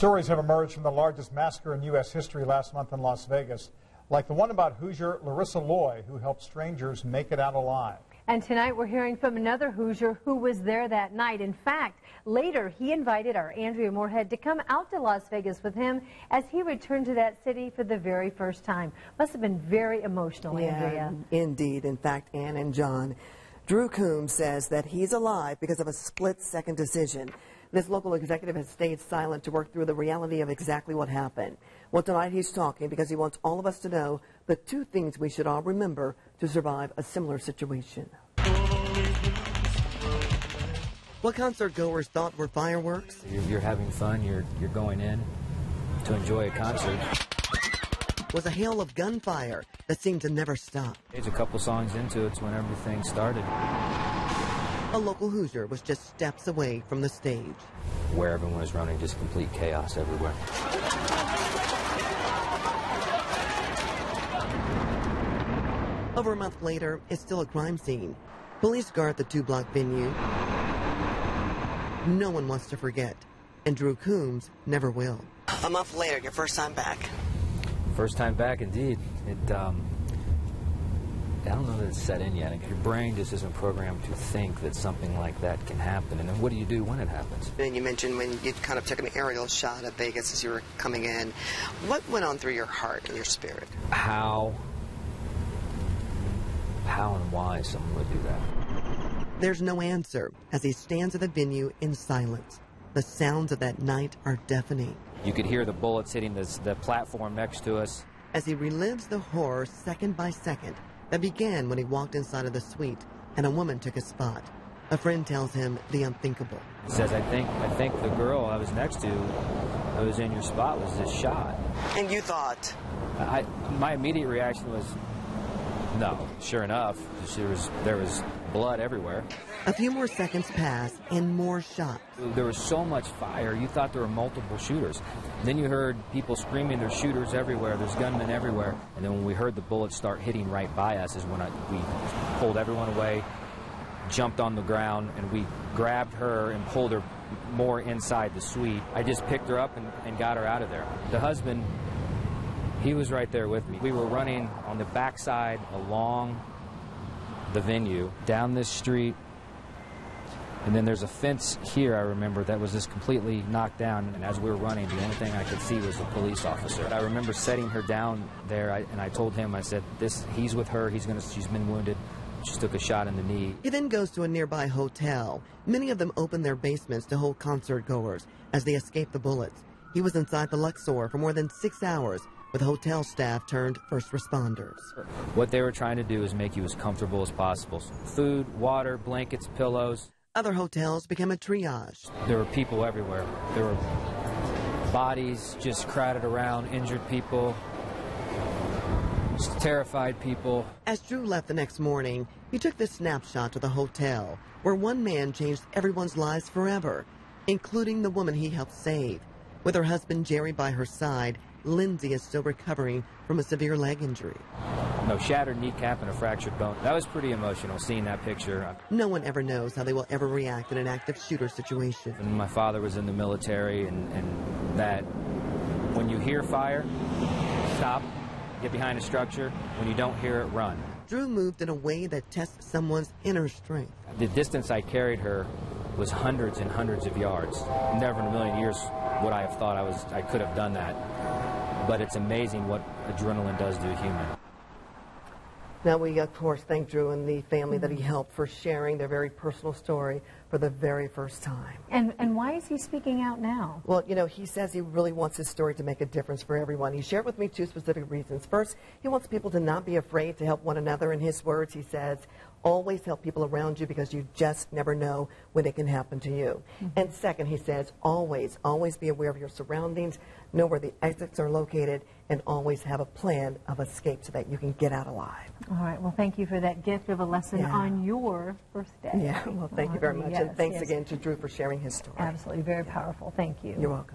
Stories have emerged from the largest massacre in U.S. history last month in Las Vegas, like the one about Hoosier Larissa Loy, who helped strangers make it out alive. And tonight we're hearing from another Hoosier who was there that night. In fact, later he invited our Andrea Moorhead to come out to Las Vegas with him as he returned to that city for the very first time. Must have been very emotional, Andrea. Indeed. In fact, Ann and John, Drew Coombs says that he's alive because of a split-second decision. This local executive has stayed silent to work through the reality of exactly what happened. Well, tonight he's talking because he wants all of us to know the two things we should all remember to survive a similar situation. What concert goers thought were fireworks? You're having fun, you're going in to enjoy a concert. Was a hail of gunfire that seemed to never stop. It's a couple songs into it's when everything started. A local Hoosier was just steps away from the stage. Where everyone was running, just complete chaos everywhere. Over a month later, it's still a crime scene. Police guard the two-block venue. No one wants to forget, and Drew Coombs never will. A month later, your first time back. First time back, indeed. I don't know that it's set in yet. Your brain just isn't programmed to think that something like that can happen. And then what do you do when it happens? And you mentioned when you kind of took an aerial shot of Vegas as you were coming in. What went on through your heart and your spirit? How and why someone would do that? There's no answer as he stands at the venue in silence. The sounds of that night are deafening. You could hear the bullets hitting the platform next to us. As he relives the horror second by second that began when he walked inside of the suite and a woman took his spot. A friend tells him the unthinkable. He says, I think the girl I was next to, who was in your spot, was just shot. And you thought? My immediate reaction was, no. Sure enough, there was blood everywhere. A few more seconds pass and more shots. There was so much fire, you thought there were multiple shooters. Then you heard people screaming, there's shooters everywhere, there's gunmen everywhere. And then when we heard the bullets start hitting right by us is when we pulled everyone away, jumped on the ground, and we grabbed her and pulled her more inside the suite. I just picked her up and got her out of there. The husband, he was right there with me. We were running on the backside along the venue, down this street, and then there's a fence here, I remember, that was just completely knocked down, and as we were running, the only thing I could see was a police officer. I remember setting her down there, and I told him, I said, he's with her, she's been wounded, she took a shot in the knee. He then goes to a nearby hotel. Many of them open their basements to hold concert goers as they escape the bullets. He was inside the Luxor for more than 6 hours with hotel staff turned first responders. What they were trying to do is make you as comfortable as possible. Food, water, blankets, pillows. Other hotels became a triage. There were people everywhere. There were bodies just crowded around, injured people, just terrified people. As Drew left the next morning, he took this snapshot to the hotel, where one man changed everyone's lives forever, including the woman he helped save. With her husband Jerry by her side, Lindsay is still recovering from a severe leg injury. No, shattered kneecap and a fractured bone. That was pretty emotional, seeing that picture. No one ever knows how they will ever react in an active shooter situation. And my father was in the military, and that when you hear fire, stop, get behind a structure. When you don't hear it, run. Drew moved in a way that tests someone's inner strength. The distance I carried her was hundreds and hundreds of yards. Never in a million years would I have thought I could have done that. But it's amazing what adrenaline does to a human. Now we, of course, thank Drew and the family that he helped for sharing their very personal story for the very first time. And why is he speaking out now? Well, you know, he says he really wants his story to make a difference for everyone. He shared with me two specific reasons. First, he wants people to not be afraid to help one another. In his words, he says, always help people around you because you just never know when it can happen to you. And second, he says, always be aware of your surroundings, know where the exits are located, and always have a plan of escape so that you can get out alive. All right. Well, thank you for that gift of a lesson on your birthday. Yeah. Well, thank you very much. Yes, and thanks again to Drew for sharing his story. Absolutely. Very powerful. Thank you. You're welcome.